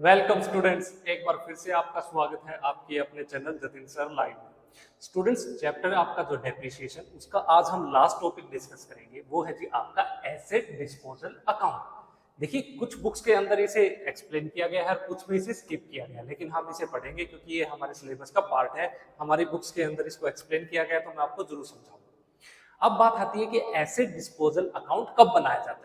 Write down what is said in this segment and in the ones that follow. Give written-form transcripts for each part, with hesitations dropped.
Welcome students, एक बार फिर से आपका स्वागत है आपके अपने चैनल जतिन सर लाइव में। स्टूडेंट्स, चैप्टर आपका जो डेप्रिसिएशन उसका आज हम लास्ट टॉपिक डिस्कस करेंगे, वो है जी आपका एसेट डिस्पोजल अकाउंट। देखिए, कुछ बुक्स के अंदर इसे एक्सप्लेन किया गया है और कुछ में इसे स्किप किया गया है, लेकिन हम इसे पढ़ेंगे क्योंकि ये हमारे सिलेबस का पार्ट है। हमारी बुक्स के अंदर इसको एक्सप्लेन किया गया, तो मैं आपको जरूर समझाऊंगा। अब बात आती है कि एसेट डिस्पोजल अकाउंट कब बनाया जाता है।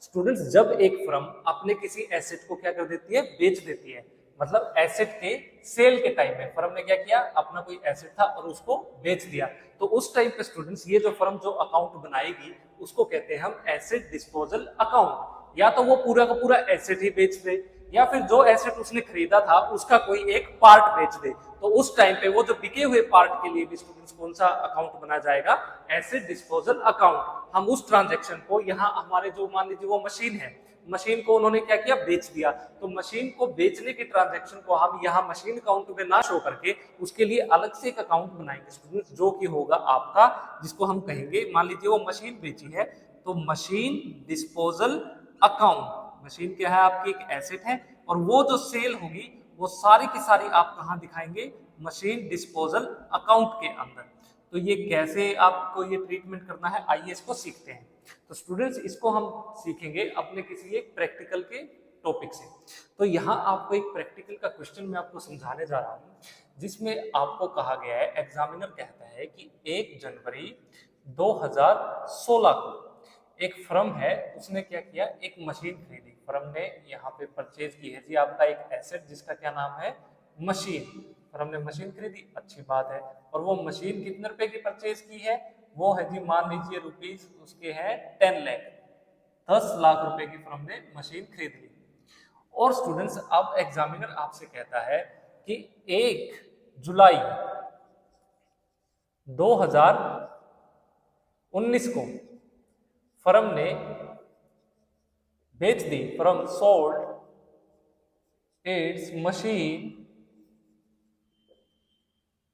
स्टूडेंट्स, जब एक फर्म अपने किसी एसेट को क्या कर देती है, बेच देती है, मतलब एसेट के सेल के टाइम में फर्म ने क्या किया, अपना कोई एसेट था और उसको बेच दिया, तो उस टाइम पे स्टूडेंट्स ये जो फर्म जो अकाउंट बनाएगी उसको कहते हैं हम एसेट डिस्पोजल अकाउंट। या तो वो पूरा का पूरा एसेट ही बेच दे, या फिर जो एसेट उसने खरीदा था उसका कोई एक पार्ट बेच दे, तो उस टाइम पे वो जो बिके हुए पार्ट के लिए भी स्टूडेंट्स कौन सा अकाउंट बनाया जाएगा, एसेट डिस्पोजल अकाउंट। हम उस ट्रांजैक्शन को यहाँ हमारे जो मान लीजिए वो मशीन है, मशीन को उन्होंने क्या किया, बेच दिया, तो मशीन को बेचने के ट्रांजैक्शन को हम यहाँ मशीन अकाउंट में ना शो करके उसके लिए अलग से एक अकाउंट बनाएंगे स्टूडेंट्स, जो कि होगा आपका, जिसको हम कहेंगे, मान लीजिए वो मशीन बेची है तो मशीन डिस्पोजल अकाउंट। मशीन क्या है, आपकी एक एसेट है, और वो जो सेल होगी वो सारी की सारी आप कहाँ दिखाएंगे, मशीन डिस्पोजल अकाउंट के अंदर। तो ये कैसे आपको ये ट्रीटमेंट करना है, आइए इसको सीखते हैं। तो स्टूडेंट्स, इसको हम सीखेंगे अपने किसी एक प्रैक्टिकल के टॉपिक से। तो यहाँ आपको एक प्रैक्टिकल का क्वेश्चन मैं आपको समझाने जा रहा हूँ, जिसमें आपको कहा गया है, एग्जामिनर कहता है कि 1 जनवरी 2016 को एक फर्म है, उसने क्या किया, एक मशीन खरीदी। फर्म ने यहाँ पे परचेज की है जी आपका एक एसेट, जिसका क्या नाम है, मशीन। फर्म ने मशीन खरीदी, अच्छी बात है, और वो मशीन कितने रुपए की परचेज की है, वो है जी मान लीजिए रुपीज उसके हैं 10 लाख, 10 लाख रुपए की फर्म ने मशीन खरीद ली। और स्टूडेंट्स, अब एग्जामिनर आपसे कहता है कि 1 जुलाई 2019 को फर्म ने बेच दी, firm sold its machine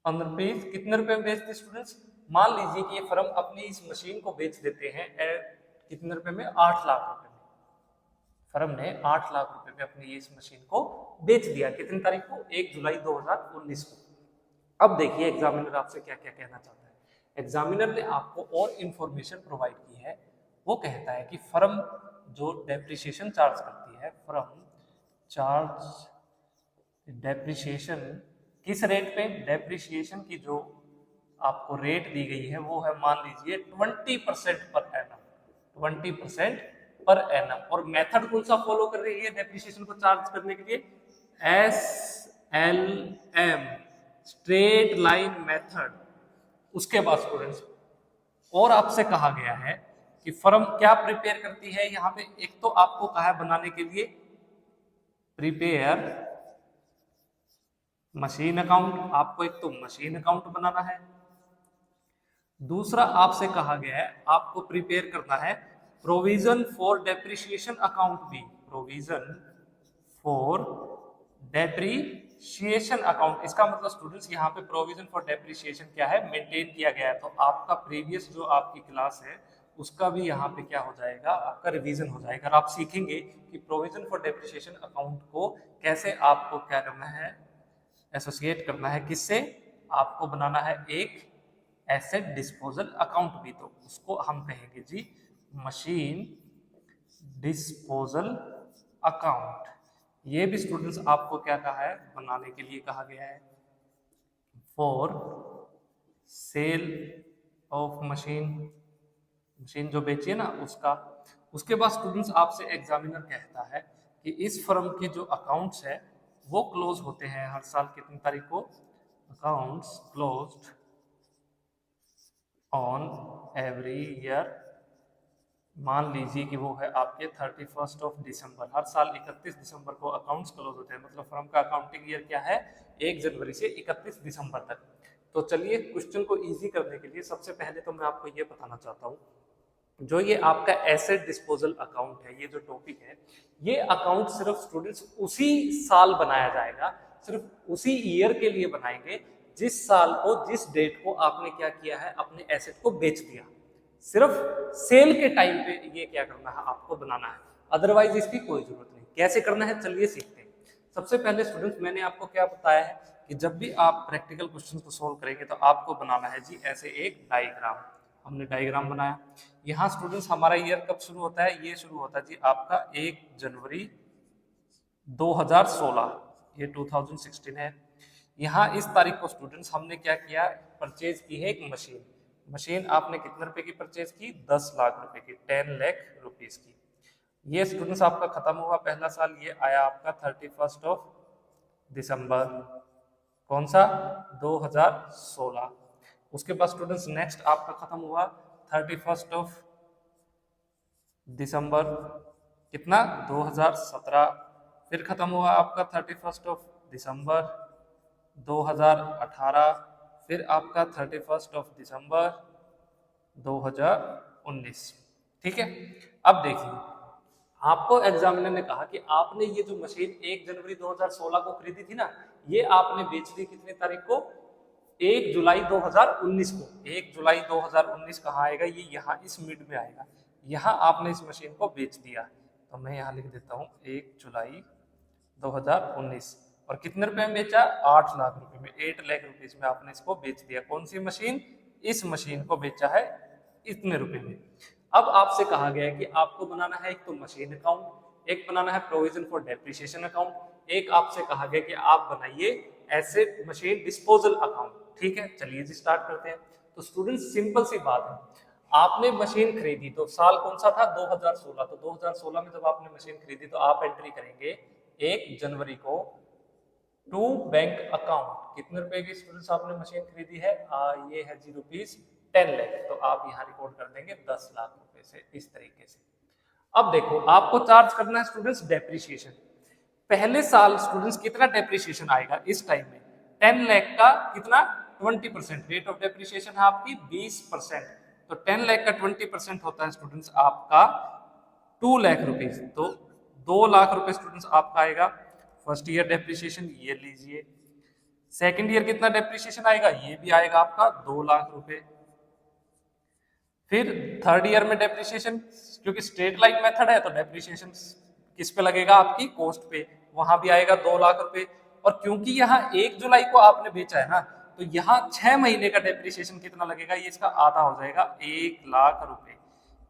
on rupees, कितने रुपए में बेचती स्टूडेंट्स, मान लीजिए कि ये फर्म अपनी इस मशीन को बेच देते हैं कितने रुपए में, 8 लाख रुपए में। फर्म ने 8 लाख रुपए में अपनी इस मशीन को बेच दिया, कितनी तारीख को, 1 जुलाई 2019 को। अब देखिए एग्जामिनर आपसे क्या क्या कहना चाहता है। एग्जामिनर ने आपको और इंफॉर्मेशन प्रोवाइड की है। वो कहता है कि फर्म जो डेप्रिसिएशन चार्ज करती है, फर्म चार्ज डेप्रिसिएशन किस रेट पे, डेप्रिसिएशन की जो आपको रेट दी गई है वो है मान लीजिए 20% पर एनम, 20% पर एनम। और मेथड कौन सा फॉलो कर रही है डेप्रिसिएशन को चार्ज करने के लिए, SLM, स्ट्रेट लाइन मेथड। उसके बाद स्टूडेंट्स, और आपसे कहा गया है कि फर्म क्या प्रिपेयर करती है, यहाँ पे एक तो आपको कहा है बनाने के लिए प्रिपेयर मशीन अकाउंट, आपको एक तो मशीन अकाउंट बनाना है। दूसरा आपसे कहा गया है आपको प्रिपेयर करना है प्रोविजन फॉर डेप्रिसिएशन अकाउंट भी, प्रोविजन फॉर डेप्रिसिएशन अकाउंट। इसका मतलब स्टूडेंट्स, यहाँ पे प्रोविजन फॉर डेप्रिसिएशन क्या है, मेंटेन किया गया है। तो आपका प्रीवियस जो आपकी क्लास है उसका भी यहाँ पे क्या हो जाएगा, आपका रिवीजन हो जाएगा। आप सीखेंगे कि प्रोविजन फॉर डेप्रिसिएशन अकाउंट को कैसे आपको क्या करना है, एसोसिएट करना है, किससे, आपको बनाना है एक एसेट डिस्पोजल अकाउंट भी, तो उसको हम कहेंगे जी मशीन डिस्पोजल अकाउंट। ये भी स्टूडेंट्स आपको क्या कहा है, बनाने के लिए कहा गया है, for sale of machine, machine जो बेची है ना उसका। उसके बाद स्टूडेंट्स आपसे एग्जामिनर कहता है कि इस फर्म के जो अकाउंट्स है वो क्लोज होते हैं हर साल कितनी तारीख को, accounts closed on every year, मान लीजिए कि वो है आपके 31 दिसंबर, हर साल 31 दिसंबर को अकाउंट्स क्लोज होते हैं। मतलब फर्म का अकाउंटिंग ईयर क्या है, 1 जनवरी से 31 दिसंबर तक। तो चलिए क्वेश्चन को इजी करने के लिए सबसे पहले तो मैं आपको ये बताना चाहता हूँ, जो ये आपका एसेट डिस्पोजल अकाउंट है, ये जो टॉपिक है, ये अकाउंट सिर्फ स्टूडेंट्स उसी साल बनाया जाएगा, सिर्फ उसी ईयर के लिए बनाएंगे जिस साल को, जिस डेट को आपने क्या किया है, अपने एसेट को बेच दिया। सिर्फ सेल के टाइम पे ये क्या करना है, आपको बनाना है, अदरवाइज इसकी कोई जरूरत नहीं। कैसे करना है चलिए सीखते हैं। सबसे पहले स्टूडेंट्स मैंने आपको क्या बताया है कि जब भी आप प्रैक्टिकल क्वेश्चन को सोल्व करेंगे तो आपको बनाना है जी ऐसे एक डायग्राम। हमने डायग्राम बनाया। यहाँ स्टूडेंट्स हमारा ईयर कब शुरू होता है? ये शुरू होता है जी आपका 1 जनवरी 2016, ये 2016 है। यहाँ इस तारीख को स्टूडेंट्स हमने क्या किया, परचेज की है एक मशीन। मशीन आपने कितने रुपए की परचेज की? 10 लाख रुपए की, 10 लाख रुपीस की। ये स्टूडेंट्स आपका खत्म हुआ पहला साल, ये आया आपका 31 दिसंबर, कौन सा? 2016। उसके बाद स्टूडेंट्स नेक्स्ट आपका खत्म हुआ 31 दिसंबर कितना? 2017। फिर खत्म हुआ आपका 31 दिसंबर 2018। फिर आपका 31 दिसंबर 2019। ठीक है। अब देखिए, आपको एग्जामिनर ने कहा कि आपने ये जो मशीन 1 जनवरी 2016 को खरीदी थी ना, ये आपने बेच दी कितनी तारीख को? 1 जुलाई 2019 को। 1 जुलाई 2019 कहाँ आएगा? ये यहाँ इस मिड में आएगा। यहाँ आपने इस मशीन को बेच दिया, तो मैं यहाँ लिख देता हूँ 1 जुलाई 2019। और कितने रुपए में बेचा? 8 लाख रुपए में, 8 लाख रुपीज में आपने इसको बेच दिया। कौन सी मशीन? इस मशीन को बेचा है इतने रुपए में। अब आपसे कहा गया है कि आपको बनाना है एक तो मशीन अकाउंट, एक बनाना है प्रोविजन फॉर डेप्रिसिएशन अकाउंट, एक आपसे कहा गया कि आप बनाइए एसेट मशीन डिस्पोजल अकाउंट। ठीक है, चलिए जी स्टार्ट करते हैं। तो स्टूडेंट सिंपल सी बात है, आपने मशीन खरीदी तो साल कौन सा था? 2016। तो 2016 में जब आपने मशीन खरीदी तो आप एंट्री करेंगे 1 जनवरी को टू बैंक अकाउंट। कितने रुपए की स्टूडेंट्स आपने मशीन खरीदी है? ये है जी रुपीज 10 लाख। तो आप यहाँ रिकॉर्ड कर देंगे 10 लाख रुपए से, इस तरीके से। अब देखो, आपको चार्ज करना है स्टूडेंट्स डेप्रिसिएशन। पहले साल स्टूडेंट्स कितना डेप्रिसिएशन आएगा इस टाइम में? 10 लाख का कितना? 20%। रेट ऑफ डेप्रिसिएशन है आपकी 20%। तो 10 लाख का 20% होता है स्टूडेंट्स आपका 2 लाख रुपीज। तो 2 लाख रुपए स्टूडेंट्स आपका आएगा फर्स्ट ईयर डेप्रिसिएशन, ये लीजिए। सेकंड ईयर कितना डेप्रिसिएशन आएगा? ये भी आएगा आपका 2 लाख रुपए। फिर थर्ड ईयर में डेप्रिसिएशन, क्योंकि स्ट्रेट लाइन मेथड है तो डेप्रिसिएशन किस पे लगेगा? आपकी कॉस्ट पे, वहां भी आएगा 2 लाख रुपए। और क्योंकि यहाँ 1 जुलाई को आपने बेचा है ना, तो यहाँ 6 महीने का डेप्रिसिएशन कितना लगेगा? ये इसका आधा हो जाएगा, 1 लाख रुपए।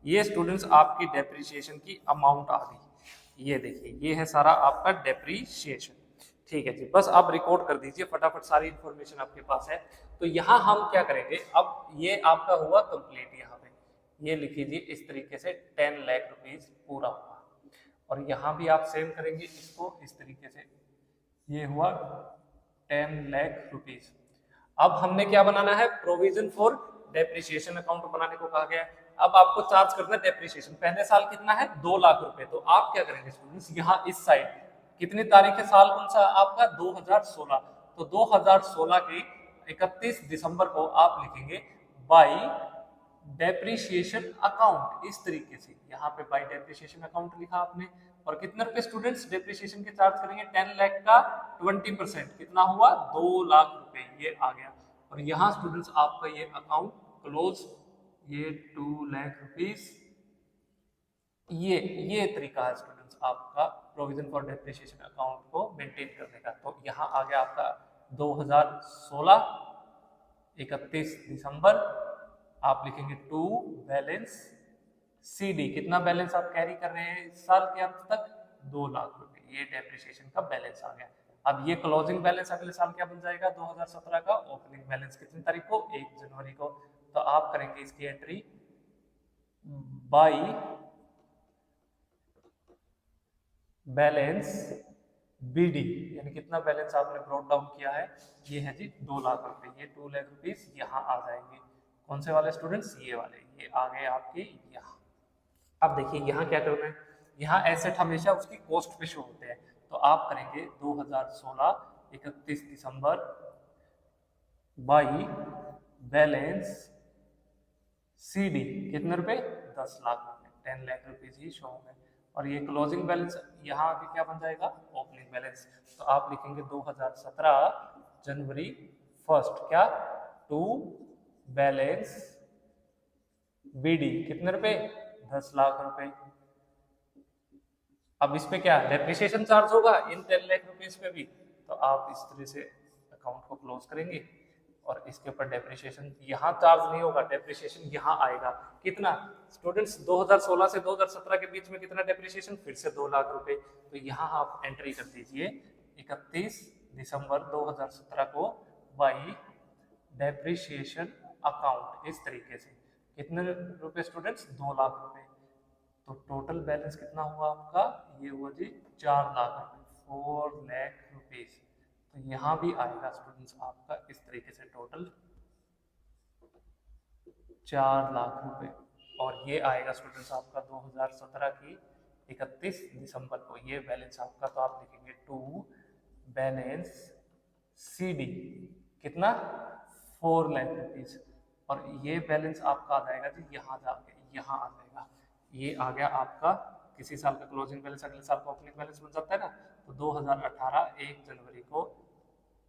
ये स्टूडेंट्स आपकी डेप्रिसिएशन की अमाउंट आ गई। ये देखिए, ये है सारा आपका डेप्रिसिएशन। ठीक है जी, बस आप रिकॉर्ड कर दीजिए फटाफट, सारी इंफॉर्मेशन आपके पास है। तो यहाँ हम क्या करेंगे, अब ये आपका हुआ कंप्लीट। यहाँ पे ये लिख लीजिए इस तरीके से 10 लाख रुपीज पूरा हुआ। और यहाँ भी आप सेम करेंगे इसको इस तरीके से, ये हुआ 10 लाख रुपीज। अब हमने क्या बनाना है? प्रोविजन फॉर डेप्रिसिएशन अकाउंट बनाने को कहा गया है। अब आपको चार्ज करना है डेप्रिसिएशन। पहले साल कितना है? 2 लाख रुपए। तो आप क्या करेंगे स्टूडेंट्स, यहाँ इस साइड कितनी तारीख है? साल कौन सा आपका? 2016। तो 2016 की 31 दिसंबर को आप लिखेंगे बाई डेप्रिसिएशन अकाउंट, इस तरीके से। यहाँ पे बाई डेप्रिसिएशन अकाउंट लिखा आपने। और कितने रुपए स्टूडेंट्स डेप्रिसिएशन के चार्ज करेंगे? 10 लाख का 20%, कितना हुआ? 2 लाख रुपए, ये आ गया। और यहाँ स्टूडेंट्स आपका ये अकाउंट क्लोज, ये 2 लाख रुपीज। ये तरीका है स्टूडेंट्स आपका प्रोविजन फॉर डेप्रिसिएशन अकाउंट को मेंटेन करने का। तो यहाँ आ गया आपका 2016 31 दिसंबर, आप लिखेंगे टू बैलेंस CD। कितना बैलेंस आप कैरी कर रहे हैं इस साल के अंत तक? 2 लाख रुपए। ये डेप्रिसिएशन का बैलेंस आ गया। अब ये क्लोजिंग बैलेंस अगले साल क्या बन जाएगा? 2017 का ओपनिंग बैलेंस कितनी तारीख को? 1 जनवरी को। तो आप करेंगे इसकी एंट्री बाई बैलेंस BD, यानी कितना बैलेंस आपने ब्रॉट डाउन किया है? ये है जी 2 लाख रुपए। ये 2 लाख रुपीस यहाँ आ जाएंगे। कौन से वाले स्टूडेंट्स? ये वाले, ये आ गए आपके यहाँ। अब देखिए यहाँ क्या करना है, यहाँ एसेट हमेशा उसकी कॉस्ट पे शो होते हैं। तो आप करेंगे 2016 31 दिसंबर बाई बैलेंस CD, कितने रुपए? 10 लाख रुपए, 10 लाख रुपीज ही शो होंगे। और ये क्लोजिंग बैलेंस यहाँ आके क्या बन जाएगा? Opening balance. तो आप लिखेंगे 2017 जनवरी 1 क्या? टू बैलेंस BD, कितने रुपए? 10 लाख रुपए। अब इस पे क्या डेप्रिसिएशन चार्ज होगा इन 10 लाख रुपीस पे भी, तो आप इस तरह से अकाउंट को क्लोज करेंगे और इसके ऊपर डेप्रिसिएशन यहाँ चार्ज नहीं होगा, डेप्रिसिएशन यहाँ आएगा कितना स्टूडेंट्स 2016 से 2017 के बीच में कितना डेप्रिसिएशन, फिर से 2 लाख रुपए। तो यहाँ आप एंट्री कर दीजिए 31 दिसंबर 2017 को बाई डेप्रिसिएशन अकाउंट, इस तरीके से कितने रुपए स्टूडेंट्स 2 लाख रुपए। तो टोटल बैलेंस कितना हुआ आपका, ये हुआ जी 4 लाख रुपए, 4 लाख रुपीज। तो यहाँ भी आएगा स्टूडेंट्स आपका इस तरीके से टोटल 4 लाख रुपए, और ये आएगा स्टूडेंट्स आपका 2017 की 31 दिसंबर को ये बैलेंस आपका। तो आप लिखेंगे टू बैलेंस CD कितना 4 लाख रुपीज, और ये बैलेंस आपका आ जाएगा जी यहाँ जाके यहाँ आ जाएगा, ये आ गया आपका किसी साल का क्लोजिंग बैलेंस, अगले साल का ओपनिंग बैलेंस बन जाता है ना। तो 2018 1 जनवरी को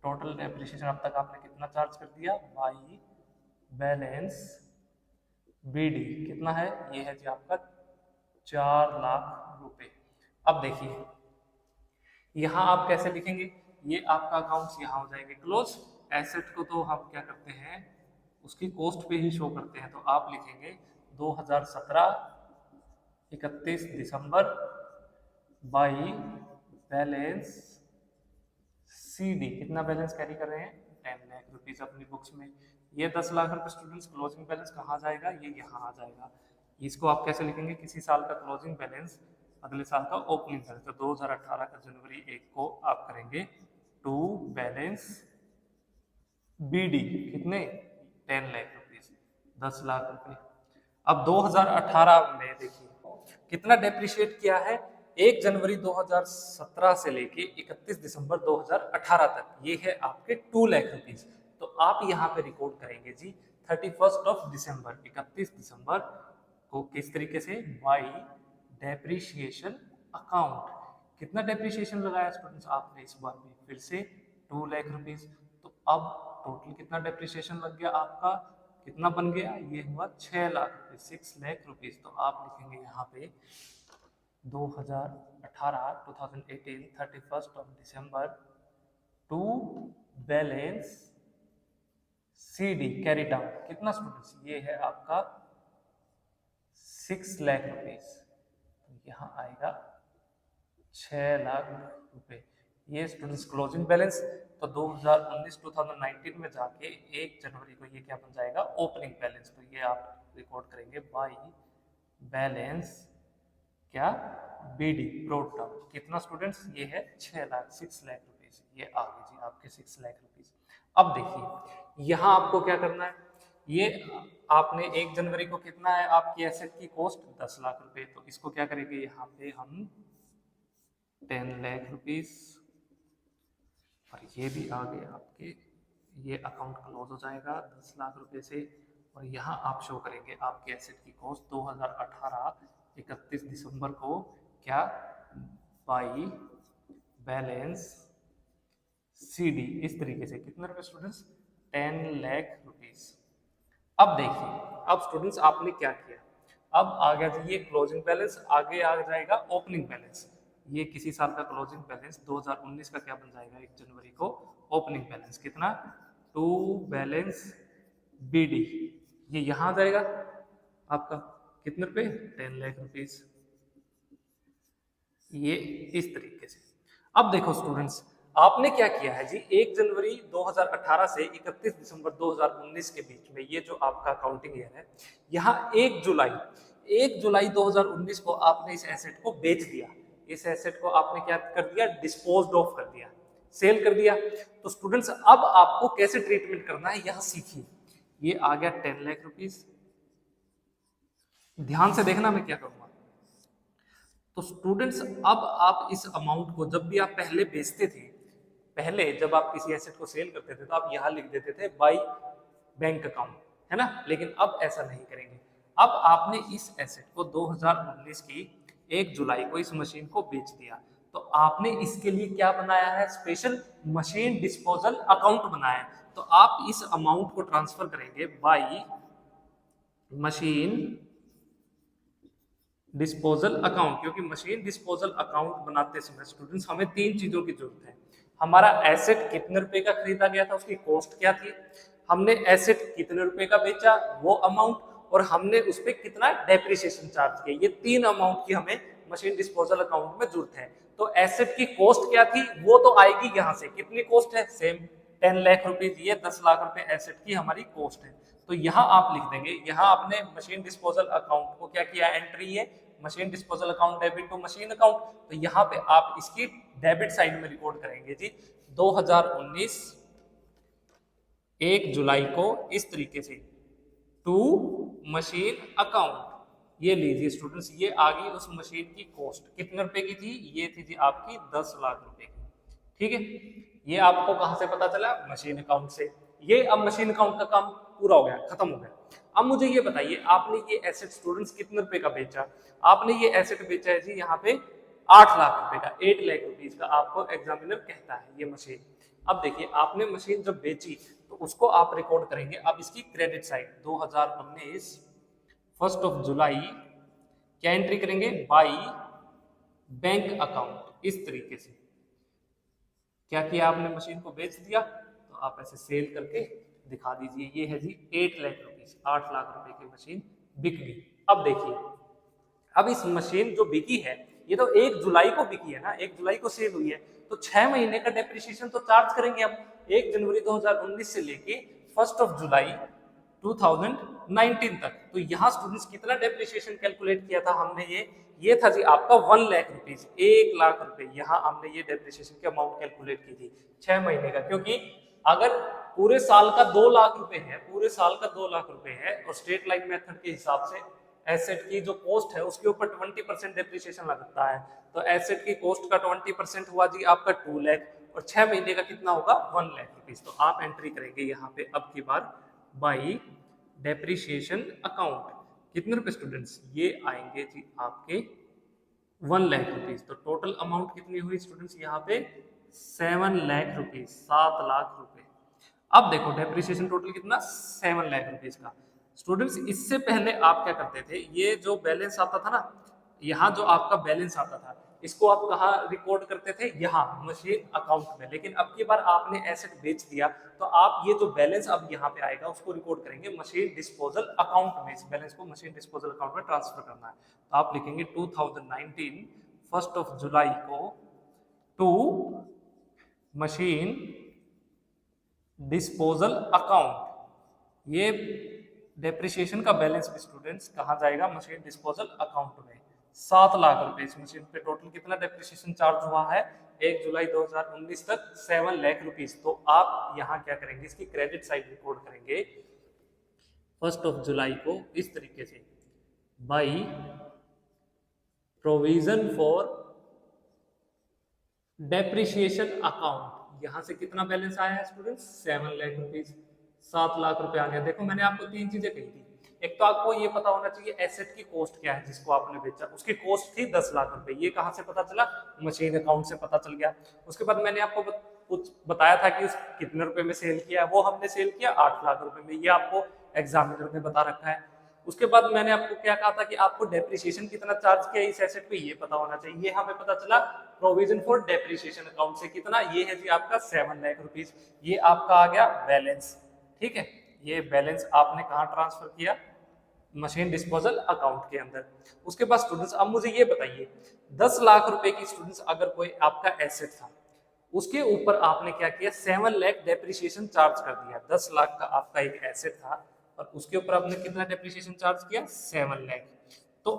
टोटल डेप्रिसिएशन अब तक आपने कितना चार्ज कर दिया बाई बैलेंस BD कितना है, ये है जी आपका 4 लाख रुपए। अब देखिए यहाँ आप कैसे लिखेंगे, ये आपका अकाउंट्स यहाँ हो जाएंगे क्लोज। एसेट को तो हम क्या करते हैं उसकी कॉस्ट पे ही शो करते हैं, तो आप लिखेंगे 2017 31 दिसंबर बाई बैलेंस CD कितना बैलेंस कैरी कर रहे हैं 10 लाख रुपीज अपनी बुक्स में। ये 10 लाख रुपए स्टूडेंट्स क्लोजिंग बैलेंस कहाँ जाएगा, ये यहाँ आ जाएगा। इसको आप कैसे लिखेंगे, किसी साल का क्लोजिंग बैलेंस अगले साल का ओपनिंग बैलेंस। तो 2018 का जनवरी 1 को आप करेंगे टू बैलेंस BD कितने 10 लाख रुपीज, 10 लाख रुपए। अब 2018 में देखिए कितना डेप्रिशिएट किया है, 1 जनवरी 2017 से लेके 31 दिसंबर 2018 तक, ये है आपके 2 लाख रुपीज। तो आप यहाँ पे रिकॉर्ड करेंगे जी 31 दिसंबर 31 दिसंबर को किस तरीके से बाई डेप्रिशिएशन अकाउंट। कितना डेप्रिशिएशन लगाया स्टूडेंट्स आपने इस बार में, फिर से 2 लाख रुपीज। तो अब टोटल कितना डेप्रिशिएशन लग गया आपका, कितना बन गया, ये हुआ 6 लाख रुपए, 6 लाख रुपीज। तो आप लिखेंगे यहाँ पे 2018 31 दिसंबर to balance CD carry down कितना स्टूडेंट्स, ये है आपका 6 लाख रुपीज। तो यहाँ आएगा 6 लाख रुपए, ये स्टूडेंट्स क्लोजिंग बैलेंस। तो 2019 में जाके 1 जनवरी को ये क्या बन जाएगा ओपनिंग बैलेंस। तो ये आप रिकॉर्ड करेंगे बाई बैलेंस क्या BD ब्रॉट डाउन कितना स्टूडेंट्स, ये है 6 लाख रुपीज, ये आ गए जी आपके 6 लाख रुपीज। अब देखिए यहाँ आपको क्या करना है, ये आपने 1 जनवरी को कितना है आपकी एसेट की कॉस्ट 10 लाख रुपए। तो इसको क्या करेंगे यहाँ पे हम 10 लाख रुपीज, और ये भी आ गए आपके, ये अकाउंट क्लोज हो जाएगा 10 लाख रुपए से। और यहाँ आप शो करेंगे आपके एसेट की कॉस्ट 2018 31 दिसंबर को क्या बाई बैलेंस CD इस तरीके से कितने रुपए स्टूडेंट्स 10 लाख रुपीज। अब देखिए अब स्टूडेंट्स आपने क्या किया, अब आ गया जी ये क्लोजिंग बैलेंस, आगे आ जाएगा ओपनिंग बैलेंस। ये किसी साल का क्लोजिंग बैलेंस 2019 का क्या बन जाएगा 1 जनवरी को ओपनिंग बैलेंस कितना टू बैलेंस BD, ये यहाँ जाएगा आपका कितने रुपए 10 लाख रुपीज, ये इस तरीके से। अब देखो स्टूडेंट्स आपने क्या किया है जी 1 जनवरी 2018 से 31 दिसंबर 2019 के बीच में ये जो आपका अकाउंटिंग ईयर है, यहाँ 1 जुलाई 2019 को आपने इस एसेट को बेच दिया, इस एसेट को आपने क्या कर दिया डिस्पोज्ड ऑफ कर दिया, सेल कर दिया। तो स्टूडेंट्स अब आपको कैसे ट्रीटमेंट करना है यहाँ सीखिए। ये आ गया 10 लाख रुपीज, ध्यान से देखना मैं क्या करूंगा। तो स्टूडेंट्स अब आप इस अमाउंट को जब भी आप पहले बेचते थे, पहले जब आप किसी एसेट को सेल करते थे तो आप यहाँ लिख देते थे बाई बैंक अकाउंट, है ना, लेकिन अब ऐसा नहीं करेंगे। अब आपने इस एसेट को 2019 की 1 जुलाई को इस मशीन को बेच दिया, तो आपने इसके लिए क्या बनाया है स्पेशल मशीन डिस्पोजल अकाउंट बनाया है। तो आप इस अमाउंट को ट्रांसफर करेंगे बाई मशीन डिस्पोजल अकाउंट, क्योंकि मशीन डिस्पोजल अकाउंट बनाते समय स्टूडेंट्स हमें तीन चीजों की जरूरत है। हमारा एसेट कितने रुपए का खरीदा गया था, उसकी कॉस्ट क्या थी, हमने एसेट कितने रुपए का बेचा वो अमाउंट, और हमने उस पर कितना डेप्रिसिएशन चार्ज किया, ये तीन अमाउंट की हमें मशीन डिस्पोजल अकाउंट में जरूरत है। तो एसेट की कॉस्ट क्या थी वो तो आएगी यहाँ से, कितनी कॉस्ट है, सेम 10 लाख रुपीज, ये 10 लाख रुपए एसेट की हमारी कॉस्ट है। तो यहाँ आप लिख देंगे, यहाँ आपने मशीन डिस्पोजल अकाउंट को क्या किया, एंट्री है machine disposal account debit to machine account, तो यहाँ पे आप इसकी डेबिट साइड में रिकॉर्ड करेंगे जी 2019 1 जुलाई को इस तरीके से टू मशीन अकाउंट। ये लीजिए स्टूडेंट्स, ये आ गई उस मशीन की कॉस्ट, कितने रुपए की थी, ये थी जी आपकी 10 लाख रुपए की। ठीक है, ये आपको कहां से पता चला, मशीन अकाउंट से। ये अब मशीन अकाउंट का काम पूरा हो गया, खत्म हो गया। अब मुझे ये बताइए, आपने ये एसेट स्टूडेंट्स कितने रुपए का बेचा, आपने ये एसेट बेचा है जी यहाँ पे 8 लाख रुपए का, 8 लाख रुपीज का आपको एग्जामिनर कहता है ये मशीन। अब देखिए आपने मशीन जब बेची तो उसको आप रिकॉर्ड करेंगे। अब इसकी क्रेडिट साइड 2019 1 जुलाई क्या एंट्री करेंगे, बाई बैंक अकाउंट। इस तरीके से क्या किया आपने, मशीन को बेच दिया, तो आप ऐसे सेल करके दिखा दीजिए, ये है जी 8 लाख रुपीज, 8 लाख रुपए की मशीन बिक गई। अब देखिए, अब इस मशीन जो बिकी है ये तो 1 जुलाई को बिकी है ना, 1 जुलाई को सेल हुई है, तो 6 महीने का डेप्रिसिएशन तो चार्ज करेंगे हम, 1 जनवरी 2019 से लेके 1 जुलाई 2019 तक। तो यहाँ स्टूडेंट्स कितना डेप्रिसिएशन कैलकुलेट किया था हमने, ये था जी आपका 1 लाख रुपीज, 1 लाख रुपए, यहाँ हमने ये डेप्रिसिएशन की अमाउंट कैलकुलेट की थी 6 महीने का। क्योंकि अगर पूरे साल का 2 लाख रुपए है, पूरे साल का 2 लाख रुपए है, और स्ट्रेट लाइन मेथड के हिसाब से एसेट की जो कॉस्ट है उसके ऊपर 20% डेप्रिसिएशन लगता है, तो एसेट की कॉस्ट का 20% हुआ जी आपका 2 लाख, और 6 महीने का कितना होगा 1 लाख रुपीज। तो आप एंट्री करेंगे यहाँ पे अब की बार बाई डेप्रिसिएशन अकाउंट, कितने रुपए स्टूडेंट्स, ये आएंगे जी आपके 1 लाख रुपीज। तो टोटल अमाउंट कितनी हुई स्टूडेंट्स यहाँ पे 7 लाख रुपीज, 7 लाख रुपए। अब देखो डेप्रिसिएशन टोटल कितना 7 लाख रुपीज का। स्टूडेंट्स इससे पहले आप क्या करते थे, ये जो बैलेंस आता था ना, यहाँ जो आपका बैलेंस आता था इसको आप कहाँ रिकॉर्ड करते थे, यहाँ मशीन अकाउंट में। लेकिन अब की बार आपने एसेट बेच दिया तो आप ये जो बैलेंस अब यहाँ पे आएगा उसको रिकॉर्ड करेंगे मशीन डिस्पोजल अकाउंट में, इस बैलेंस को मशीन डिस्पोजल अकाउंट में ट्रांसफर करना है। तो आप लिखेंगे 2019 1 जुलाई को टू मशीन डिस्पोजल अकाउंट। ये डेप्रिसिएशन का बैलेंस भी स्टूडेंट्स कहाँ जाएगा, मशीन डिस्पोजल अकाउंट में। 7 लाख रुपए इस मशीन पे टोटल कितना डेप्रिसिएशन चार्ज हुआ है 1 जुलाई 2019 तक 7 लाख रुपीस। तो आप यहाँ क्या करेंगे, इसकी क्रेडिट साइड रिकॉर्ड करेंगे 1 जुलाई को इस तरीके से, by provision for depreciation account. यहां से कितना बैलेंस आया है स्टूडेंट्स 7 लाख रुपीज, 7 लाख रुपए आ गया। देखो मैंने आपको तीन चीजें कही थी, एक तो आपको ये पता होना चाहिए एसेट की कॉस्ट क्या है जिसको आपने बेचा, उसकी कॉस्ट थी 10 लाख रुपए, ये कहां से पता चला, मशीन अकाउंट से पता चल गया। उसके बाद मैंने आपको कुछ बताया था कि उस कितने रुपए में सेल किया, वो हमने सेल किया 8 लाख रुपए में, ये आपको एग्जामिनर ने बता रखा है। उसके बाद मैंने आपको क्या कहा था कि आपको डेप्रिसिएशन कितना चार्ज किया इस एसेट पे ये पता होना चाहिए, ये हमें पता चला प्रोविजन फॉर डेप्रिसिएशन अकाउंट से कितना, ये है जी आपका 7 लाख रुपीज, ये आपका आ गया बैलेंस। ठीक है, ये बैलेंस आपने कहाँ ट्रांसफर किया, मशीन डिस्पोजल अकाउंट के अंदर। उसके बाद स्टूडेंट्स अब मुझे ये बताइए 10 लाख रुपए की स्टूडेंट्स अगर कोई आपका एसेट था उसके ऊपर आपने क्या किया 7 लाख डेप्रिसिएशन चार्ज कर दिया, 10 लाख का आपका एक एसेट था और उसके ऊपर आपने कितना डेप्रिसिएशन चार्ज किया 7 लाख। तो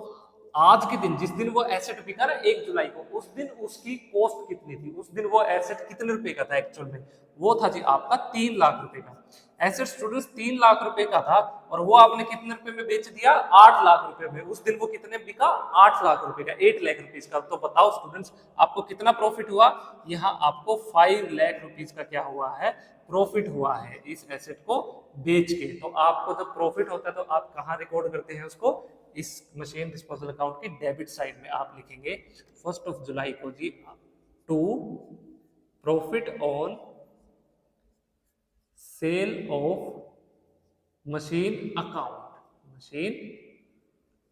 आज के दिन जिस दिन वो एसेट बिका ना 1 जुलाई को, उस दिन उसकी कॉस्ट कितनी थी, उस दिन वो एसेट कितने रुपए का था एक्चुअल में, वो था जी आपका 3 लाख रुपए का। एसेट स्टूडेंट्स 3 लाख रुपए का था और वो आपने कितने रुपए में बेच दिया 8 लाख रुपए में, उस दिन वो कितने बिका 8 लाख रुपए का, 8 लाख रुपीज का। तो बताओ स्टूडेंट्स आपको कितना प्रॉफिट हुआ, यहाँ आपको 5 लाख रुपीज का क्या हुआ है, प्रॉफिट हुआ है इस एसेट को बेच के। तो आपको जब प्रॉफिट होता है तो आप कहाँ रिकॉर्ड करते हैं उसको, इस मशीन डिस्पोजल अकाउंट की डेबिट साइड में आप लिखेंगे 1 जुलाई को जी to profit on sale of machine account, machine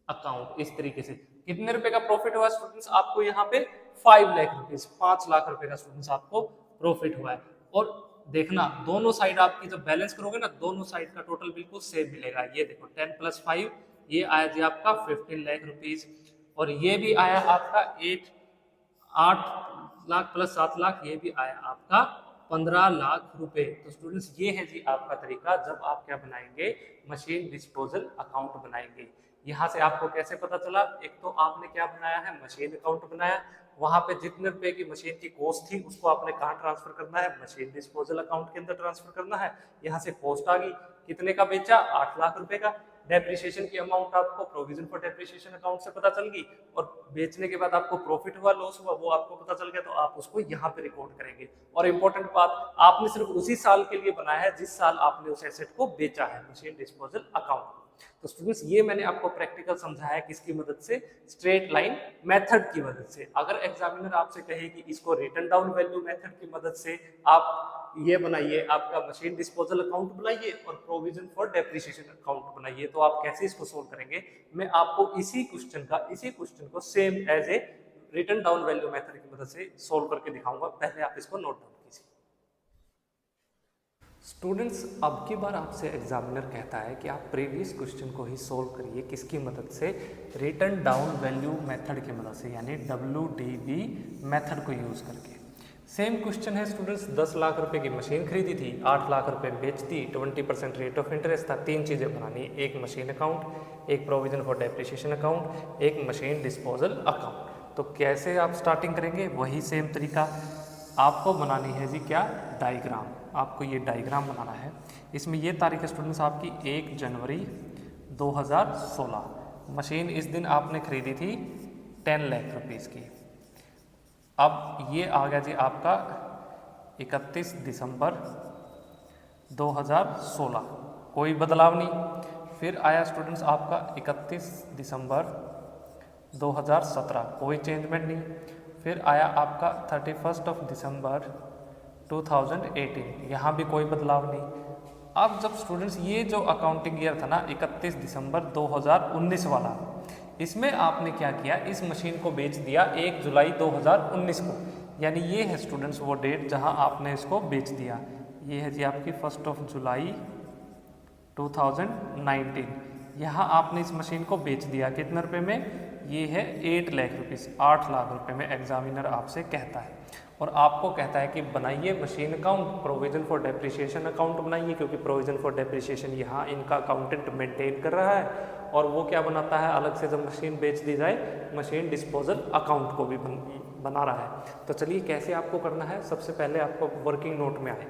account इस तरीके से। कितने रुपए का प्रॉफिट हुआ स्टूडेंट्स आपको यहाँ पे 5 लाख रुपीज, 5 लाख रुपए का स्टूडेंट्स आपको प्रॉफिट हुआ है। और देखना दोनों साइड आपकी जब बैलेंस करोगे ना दोनों साइड का टोटल बिल्कुल सेम मिलेगा। ये देखो 10 + 5 ये आया जी आपका 15 लाख रुपीज, और ये भी आया आपका 8 लाख + 7 लाख, ये भी आया आपका 15 लाख रुपए। तो स्टूडेंट्स ये है जी आपका तरीका जब आप क्या बनाएंगे, मशीन डिस्पोजल अकाउंट बनाएंगे। यहाँ से आपको कैसे पता चला, एक तो आपने क्या बनाया है, मशीन अकाउंट बनाया, वहां पे जितने रुपए की मशीन की कॉस्ट थी उसको आपने कहाँ ट्रांसफर करना है, मशीन डिस्पोजल अकाउंट के अंदर ट्रांसफर करना है। यहाँ से कॉस्ट आ गई, कितने का बेचा, 8 लाख रुपए का। डेप्रिसिएशन की अमाउंट आपको प्रोविजन फॉर डेप्रिसिएशन अकाउंट से पता चल गई, और बेचने के बाद आपको प्रॉफिट हुआ लॉस हुआ वो आपको पता चल गया, तो आप उसको यहाँ पे रिकॉर्ड करेंगे। और इंपॉर्टेंट बात, आपने सिर्फ उसी साल के लिए बनाया है जिस साल आपने उस एसेट को बेचा है, मशीन डिस्पोजल अकाउंट। तो स्टूडेंट्स ये मैंने आपको प्रैक्टिकल समझाया है किसकी मदद से, स्ट्रेट लाइन मेथड की मदद से। अगर एग्जामिनर आपसे कहे कि इसको रिटन डाउन वैल्यू मेथड की मदद से आप ये बनाइए, आपका मशीन डिस्पोजल अकाउंट बनाइए और प्रोविजन फॉर डेप्रिसिएशन अकाउंट बनाइए, तो आप कैसे इसको सोल्व करेंगे, मैं आपको इसी क्वेश्चन को same as a written down value method की मदद से सोल्व करके दिखाऊंगा। पहले आप इसको नोट डाउन कीजिए। स्टूडेंट्स अब की बार आपसे एग्जामिनर कहता है कि आप प्रीवियस क्वेश्चन को ही सोल्व करिए, किसकी मदद से, रिटन डाउन वैल्यू मेथड की मदद से, यानी WDV मेथड को यूज करके। सेम क्वेश्चन है स्टूडेंट्स, 10 लाख रुपए की मशीन खरीदी थी, 8 लाख रुपए बेच दी, 20% रेट ऑफ इंटरेस्ट था। 3 चीजें बनानी, एक मशीन अकाउंट, एक प्रोविजन फॉर डेप्रिसिएशन अकाउंट, एक मशीन डिस्पोजल अकाउंट। तो कैसे आप स्टार्टिंग करेंगे, वही सेम तरीका आपको बनानी है जी, क्या, डायग्राम। आपको ये डायग्राम बनाना है। इसमें ये तारीख है स्टूडेंट्स आपकी 1 जनवरी 2016। मशीन इस दिन आपने खरीदी थी 10 लाख रुपीस की। अब ये आ गया जी आपका 31 दिसंबर 2016, कोई बदलाव नहीं। फिर आया स्टूडेंट्स आपका 31 दिसंबर 2017, कोई चेंजमेंट नहीं। फिर आया आपका 31 दिसंबर 2018, यहाँ भी कोई बदलाव नहीं। अब जब स्टूडेंट्स ये जो अकाउंटिंग ईयर था ना 31 दिसंबर 2019 वाला, इसमें आपने क्या किया, इस मशीन को बेच दिया 1 जुलाई 2019 को, यानी ये है स्टूडेंट्स वो डेट जहाँ आपने इसको बेच दिया। ये है जी आपकी 1 जुलाई 2019। यहाँ आपने इस मशीन को बेच दिया कितने रुपए में, ये है 8 लाख रुपीज़, 8 लाख रुपए में एग्जामिनर आपसे कहता है। और आपको कहता है कि बनाइए machine account, provision for depreciation account बनाइए, क्योंकि प्रोविजन फॉर डेप्रिसिएशन यहाँ इनका अकाउंटेंट मेंटेन कर रहा है, और वो क्या बनाता है अलग से, जब मशीन बेच दी जाए मशीन डिस्पोजल अकाउंट को भी बना रहा है। तो चलिए कैसे आपको करना है, सबसे पहले आपको वर्किंग नोट में आए।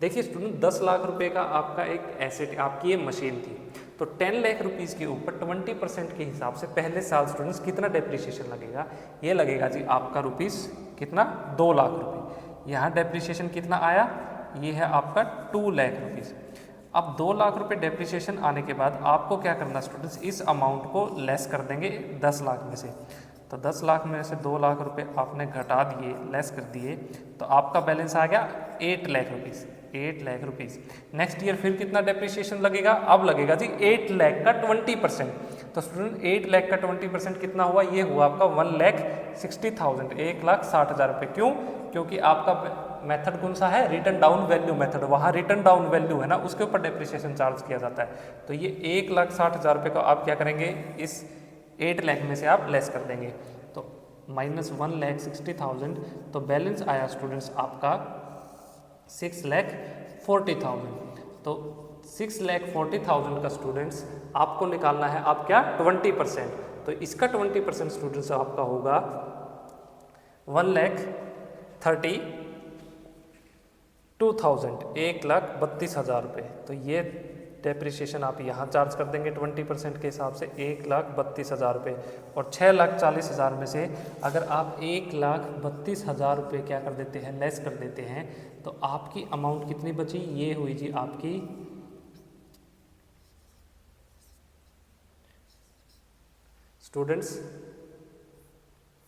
देखिए स्टूडेंट 10 लाख रुपए का आपका एक एसेट, आपकी ये मशीन थी, तो 10 लाख रुपीज़ के ऊपर 20% के हिसाब से पहले साल स्टूडेंट्स कितना डेप्रिसिएशन लगेगा, ये लगेगा जी आपका रुपीज़ कितना, 2 लाख रुपए। यहाँ डेप्रिसिएशन कितना आया, ये है आपका 2 लाख रुपीज़। अब 2 लाख रुपए डेप्रिसिएशन आने के बाद आपको क्या करना स्टूडेंट्स, इस अमाउंट को लेस कर देंगे 10 लाख में से। तो 10 लाख में से 2 लाख रुपए आपने घटा दिए, लेस कर दिए, तो आपका बैलेंस आ गया 8 lakh rupees, 8 lakh rupees. Next year फिर कितना डेप्रिसिएशन लगेगा, अब लगेगा जी 8 लाख का 20%। तो स्टूडेंट 8 लाख का 20% कितना हुआ, ये हुआ आपका 1,60,000, 1,60,000 रुपये। क्यों, क्योंकि आपका मेथड कौन सा है, रिटन डाउन वैल्यू मेथड, वहाँ रिटन डाउन वैल्यू है ना, उसके ऊपर डेप्रिसिएशन चार्ज किया जाता है। तो ये 1,60,000 रुपये का आप क्या करेंगे, इस 8 लाख में से आप लेस कर देंगे, तो माइनस 1,60,000, तो बैलेंस आया स्टूडेंट्स आपका 6,40,000। तो 6,40,000 का स्टूडेंट्स आपको निकालना है, आप क्या, 20%। तो इसका 20% स्टूडेंट्स आपका होगा 1,32,000, 1,32,000 रुपये। तो ये डेप्रिसिएशन आप यहाँ चार्ज कर देंगे 20% के हिसाब से 1,32,000 रुपये। और 6,40,000 में से अगर आप 1,32,000 रुपये क्या कर देते हैं, लेस कर देते हैं, तो आपकी अमाउंट कितनी बची, ये हुई जी आपकी स्टूडेंट्स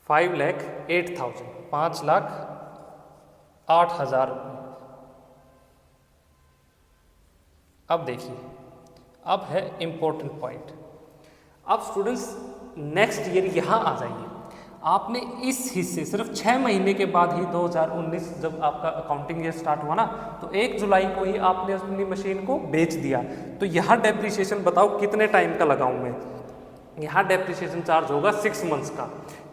5,08,000, 5,08,000 रुपये। अब देखिए, अब है इम्पोर्टेंट पॉइंट। अब स्टूडेंट्स नेक्स्ट ईयर यहाँ आ जाइए, आपने इस हिस्से सिर्फ 6 महीने के बाद ही 2019 जब आपका अकाउंटिंग ईयर स्टार्ट हुआ ना, तो 1 जुलाई को ही आपने अपनी मशीन को बेच दिया। तो यहाँ डेप्रिसिएशन बताओ कितने टाइम का लगाऊं मैं। यहाँ डेप्रिसिएशन चार्ज होगा 6 मंथ्स का।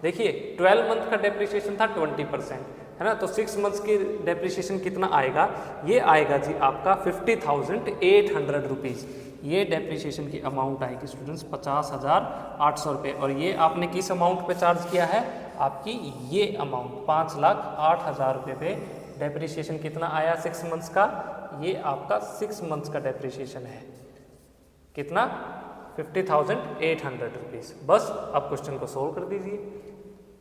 देखिए 12 मंथ का डेप्रिसिएशन था 20%, है ना, तो 6 मंथ्स की डेप्रिसिएशन कितना आएगा, ये आएगा जी आपका 50,800 रुपीज़। ये डेप्रिसिएशन की अमाउंट आएगी स्टूडेंट्स 50,800 रुपये। और ये आपने किस अमाउंट पे चार्ज किया है, आपकी ये अमाउंट 5,08,000 रुपये पे डेप्रिसिएशन कितना आया 6 मंथ्स का, ये आपका 6 मंथ्स का डेप्रिसिएशन है, कितना 50,800 रुपीज़। बस अब क्वेश्चन को सोल्व कर दीजिए।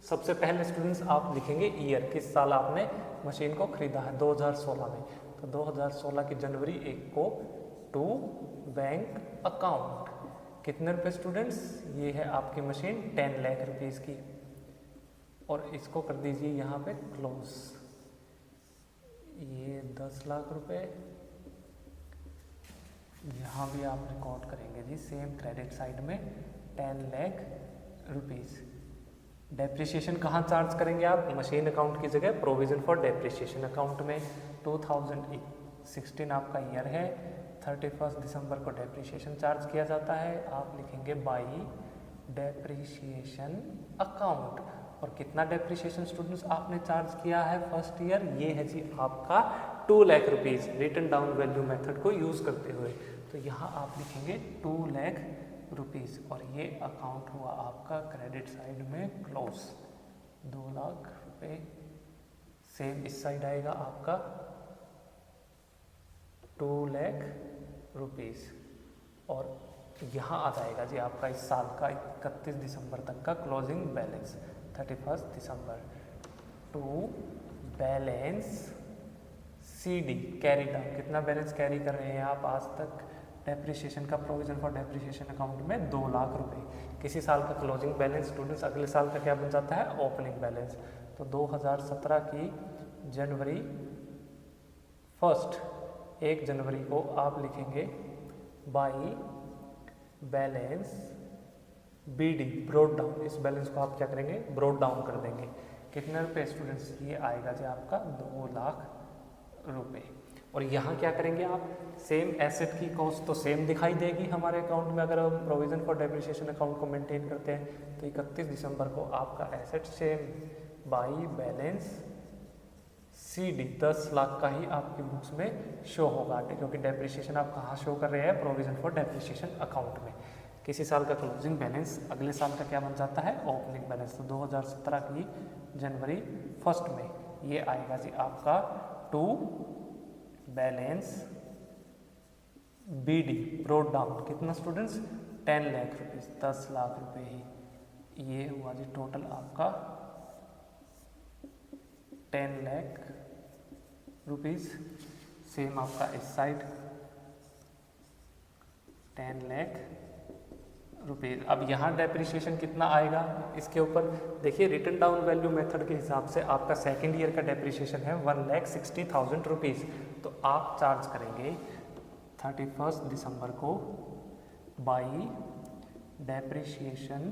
सबसे पहले स्टूडेंट्स आप लिखेंगे ईयर, किस साल आपने मशीन को खरीदा है, 2016 में। तो 2016 की जनवरी 1 को टू बैंक अकाउंट, कितने रुपए स्टूडेंट्स, ये है आपकी मशीन 10 लाख रुपीज़ की। और इसको कर दीजिए यहाँ पे क्लोज, ये 10 लाख रुपए, यहाँ भी आप रिकॉर्ड करेंगे जी सेम क्रेडिट साइड में 10 लाख रुपीज़। डेप्रिसिएशन कहाँ चार्ज करेंगे आप, मशीन अकाउंट की जगह प्रोविजन फॉर डेप्रिसिएशन अकाउंट में। 2016 आपका ईयर है, 31 दिसंबर को डेप्रिसिएशन चार्ज किया जाता है। आप लिखेंगे बाई डेप्रिसिएशन अकाउंट। और कितना डेप्रिसिएशन स्टूडेंट्स आपने चार्ज किया है फर्स्ट ईयर, ये है जी आपका 2 lakh rupees written down value method को यूज़ करते हुए। तो यहाँ आप लिखेंगे 2 लाख रुपीज़ और ये अकाउंट हुआ आपका क्रेडिट साइड में क्लोज, 2 लाख रुपए। सेम इस साइड आएगा आपका 2 लाख रुपीज़ और यहाँ आ जाएगा जी आपका इस साल का 31 दिसंबर तक का closing balance 31 December. To balance CD carry down, कितना बैलेंस कैरी कर रहे हैं आप आज तक डेप्रिसिएशन का, प्रोविजन फॉर डेप्रिसिएशन अकाउंट में 2 लाख रुपए। किसी साल का क्लोजिंग बैलेंस स्टूडेंट्स अगले साल का क्या बन जाता है, ओपनिंग बैलेंस। तो 2017 की जनवरी 1 जनवरी को आप लिखेंगे by balance BD brought down. इस बैलेंस को आप क्या करेंगे, ब्रोड डाउन कर देंगे। कितने रुपए स्टूडेंट्स, ये आएगा जी आपका 2 लाख रुपए। और यहाँ क्या करेंगे आप, सेम एसेट की कॉस्ट तो सेम दिखाई देगी हमारे अकाउंट में अगर हम प्रोविजन फॉर डेप्रिसिएशन अकाउंट को मेंटेन करते हैं। तो 31 दिसंबर को आपका asset same by balance CD 10 lakh का ही आपकी बुक्स में शो होगा, क्योंकि डेप्रिसिएशन आप कहाँ शो कर रहे हैं, प्रोविजन फॉर डेप्रिसिएशन अकाउंट में। किसी साल का क्लोजिंग बैलेंस अगले साल का क्या बन जाता है, ओपनिंग बैलेंस। तो 2017 की जनवरी 1 में ये आएगा जी आपका to balance BD brought down, कितना स्टूडेंट्स 10 लाख रुपीज़, 10 लाख रुपए ही। ये हुआ जी टोटल आपका 10 लाख रुपीज़। सेम आपका इस साइड 10 लाख रुपीज़। अब यहाँ डेप्रिसिएशन कितना आएगा इसके ऊपर, देखिए रिटन डाउन वैल्यू मेथड के हिसाब से आपका सेकेंड ईयर का डेप्रिसिएशन है 1,60,000 रुपीज़। तो आप चार्ज करेंगे 31 दिसंबर को बाई डेप्रिसिएशन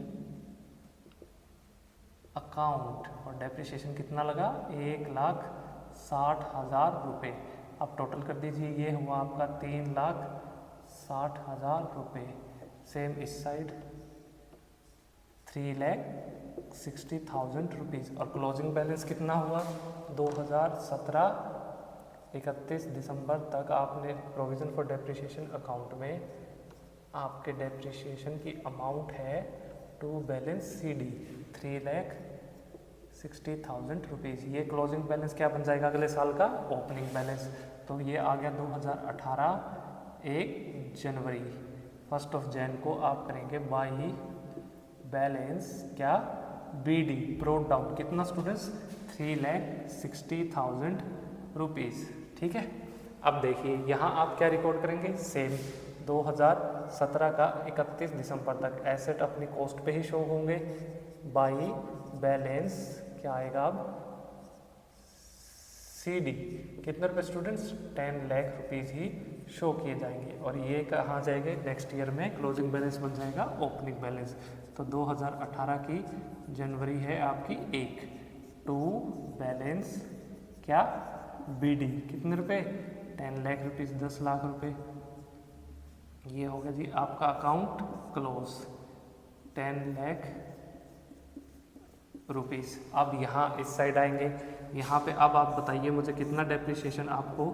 अकाउंट। और डेप्रिसिएशन कितना लगा, 1,60,000 रुपये। आप टोटल कर दीजिए, ये हुआ आपका 3,60,000 रुपये। सेम इस साइड 3,60,000 रुपीज़। और क्लोजिंग बैलेंस कितना हुआ, 2017 31 दिसंबर तक आपने प्रोविज़न फॉर डेप्रिसिएशन अकाउंट में आपके डेप्रिसिएशन की अमाउंट है टू बैलेंस CD 3,60,000 रुपीज़। ये क्लोजिंग बैलेंस क्या बन जाएगा अगले साल का, ओपनिंग बैलेंस। तो ये आ गया 2018 1 जनवरी 1 जैन को आप करेंगे बाई बैलेंस क्या, BD ब्रोड डाउन, कितना स्टूडेंट्स 3,60,000 रुपीज़। ठीक है, अब देखिए यहाँ आप क्या रिकॉर्ड करेंगे, सेम 2017 का 31 दिसंबर तक एसेट अपनी कॉस्ट पे ही शो होंगे। बाई बैलेंस क्या आएगा अब, CD कितने रुपए स्टूडेंट्स, 10 लाख रुपीज़ ही शो किए जाएंगे। और ये कहाँ जाएंगे, नेक्स्ट ईयर में क्लोजिंग बैलेंस बन जाएगा ओपनिंग बैलेंस। तो 2018 की जनवरी है आपकी 1। टू बैलेंस क्या BD कितने रुपए 10 लाख रुपीज़ 10 लाख रुपए। ये हो गया जी आपका अकाउंट क्लोज 10 लाख रुपीज़। अब यहाँ इस साइड आएंगे, यहाँ पे अब आप बताइए मुझे कितना डेप्रिसिएशन आपको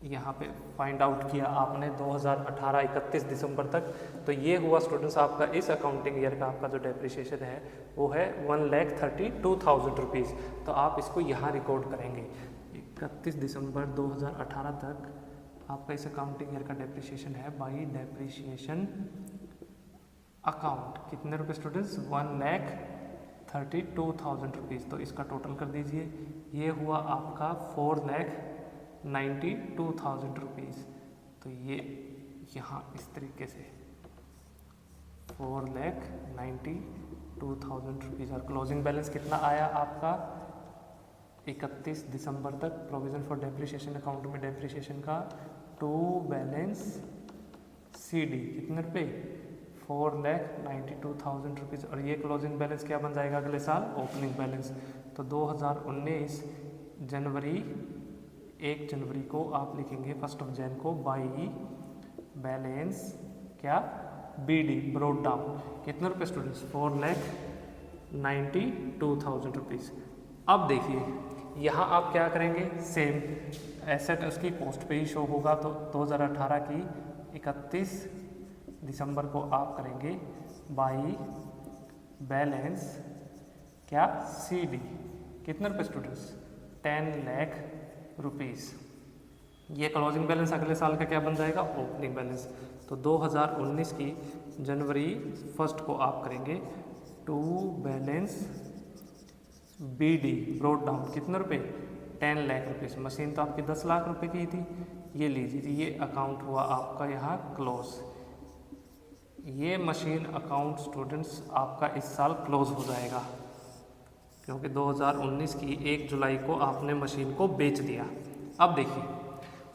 यहाँ पे फाइंड आउट किया आपने 2018 31 दिसंबर तक। तो ये हुआ स्टूडेंट्स आपका इस अकाउंटिंग ईयर का आपका जो डेप्रिसिएशन है वो है 1,32,000 रुपीज़। तो आप इसको यहाँ रिकॉर्ड करेंगे 31 दिसंबर 2018 तक आपका इस अकाउंटिंग ईयर का डेप्रिसिएशन है बाई डेप्रिसिएशन अकाउंट कितने रुपए स्टूडेंट्स 1,32,000 रुपीज़। तो इसका टोटल कर दीजिए, ये हुआ आपका 4,92,000 रुपीज़। तो ये यहाँ इस तरीके से 4,92,000 रुपीज़। और क्लोजिंग बैलेंस कितना आया आपका 31 दिसंबर तक प्रोविज़न फॉर डेप्रिसिएशन अकाउंट में डेप्रिसिएशन का टू बैलेंस CD कितने रुपए 4,92,000 रुपीज़। और ये क्लोजिंग बैलेंस क्या बन जाएगा अगले साल ओपनिंग बैलेंस। तो 2019 जनवरी 1 जनवरी को आप लिखेंगे 1 जन को बाई बैलेंस क्या BD ब्रोड डाउन कितने रुपए स्टूडेंट्स 4,92,000 रुपीज़। अब देखिए यहाँ आप क्या करेंगे सेम एसेट उसकी कॉस्ट पे ही शो होगा। तो 2018 की 31 दिसंबर को आप करेंगे बाई बैलेंस क्या CD कितने रुपए स्टूडेंट्स 10 लाख रुपीज़। ये क्लोजिंग बैलेंस अगले साल का क्या बन जाएगा ओपनिंग बैलेंस। तो 2019 की जनवरी 1 को आप करेंगे to balance BD brought down कितने रुपए 10 लाख रुपीज़। मशीन तो आपकी 10 लाख रुपए की थी, ये लीजिए ये अकाउंट हुआ आपका यहाँ क्लोज। ये मशीन अकाउंट स्टूडेंट्स आपका इस साल क्लोज हो जाएगा क्योंकि 2019 की 1 जुलाई को आपने मशीन को बेच दिया। अब देखिए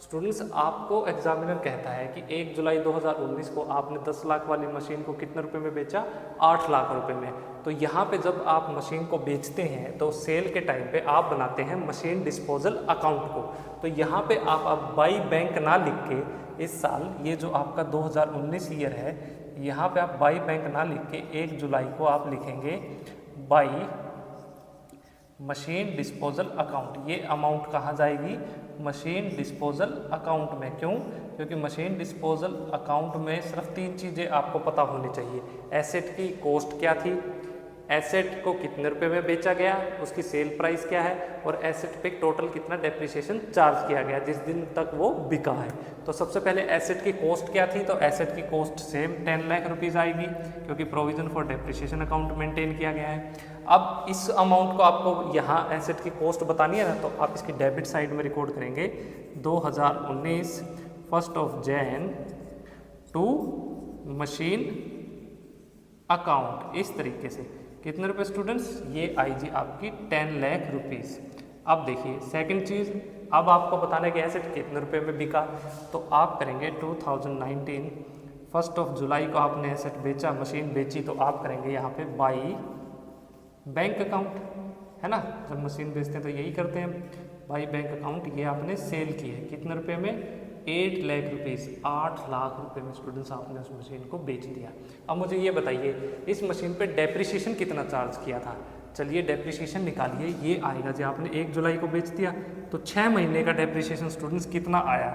स्टूडेंट्स आपको एग्जामिनर कहता है कि 1 जुलाई 2019 को आपने 10 लाख वाली मशीन को कितने रुपए में बेचा 8 लाख रुपए में। तो यहाँ पे जब आप मशीन को बेचते हैं तो सेल के टाइम पे आप बनाते हैं मशीन डिस्पोजल अकाउंट को। तो यहाँ पे आप अब बाई बैंक ना लिख के इस साल ये जो आपका 2019 ईयर है यहाँ पे आप बाई बैंक ना लिख के 1 जुलाई को आप लिखेंगे बाई मशीन डिस्पोजल अकाउंट। ये अमाउंट कहाँ जाएगी मशीन डिस्पोजल अकाउंट में। क्यों? क्योंकि मशीन डिस्पोजल अकाउंट में सिर्फ 3 चीज़ें आपको पता होनी चाहिए। एसेट की कॉस्ट क्या थी, एसेट को कितने रुपए में बेचा गया, उसकी सेल प्राइस क्या है, और एसेट पे टोटल कितना डेप्रिसिएशन चार्ज किया गया जिस दिन तक वो बिका है। तो सबसे पहले एसेट की कॉस्ट क्या थी, तो एसेट की कॉस्ट सेम 10 लाख रुपीज़ आएगी क्योंकि provision for depreciation account maintain किया गया है। अब इस अमाउंट को आपको यहाँ एसेट की कॉस्ट बतानी है ना, तो आप इसकी डेबिट साइड में रिकॉर्ड करेंगे 2019 1 जन टू मशीन अकाउंट इस तरीके से। कितने रुपए स्टूडेंट्स, ये आई जी आपकी 10 लाख रुपीज़। अब देखिए सेकंड चीज़, अब आपको बताना है कि एसेट कितने रुपए में बिका, तो आप करेंगे 2019 1 जुलाई को आपने एसेट बेचा, मशीन बेची, तो आप करेंगे यहाँ पे बाई बैंक अकाउंट, है ना। जब मशीन बेचते हैं तो यही करते हैं, बाई बैंक अकाउंट। ये आपने सेल की है कितने रुपए में, 8 लाख रुपीज़, 8 लाख रुपए में स्टूडेंट्स आपने उस मशीन को बेच दिया। अब मुझे ये बताइए इस मशीन पे डेप्रिसिएशन कितना चार्ज किया था। चलिए डेप्रिसिएशन निकालिए, ये आएगा जी आपने 1 जुलाई को बेच दिया तो 6 महीने का डेप्रिसिएशन स्टूडेंट्स कितना आया,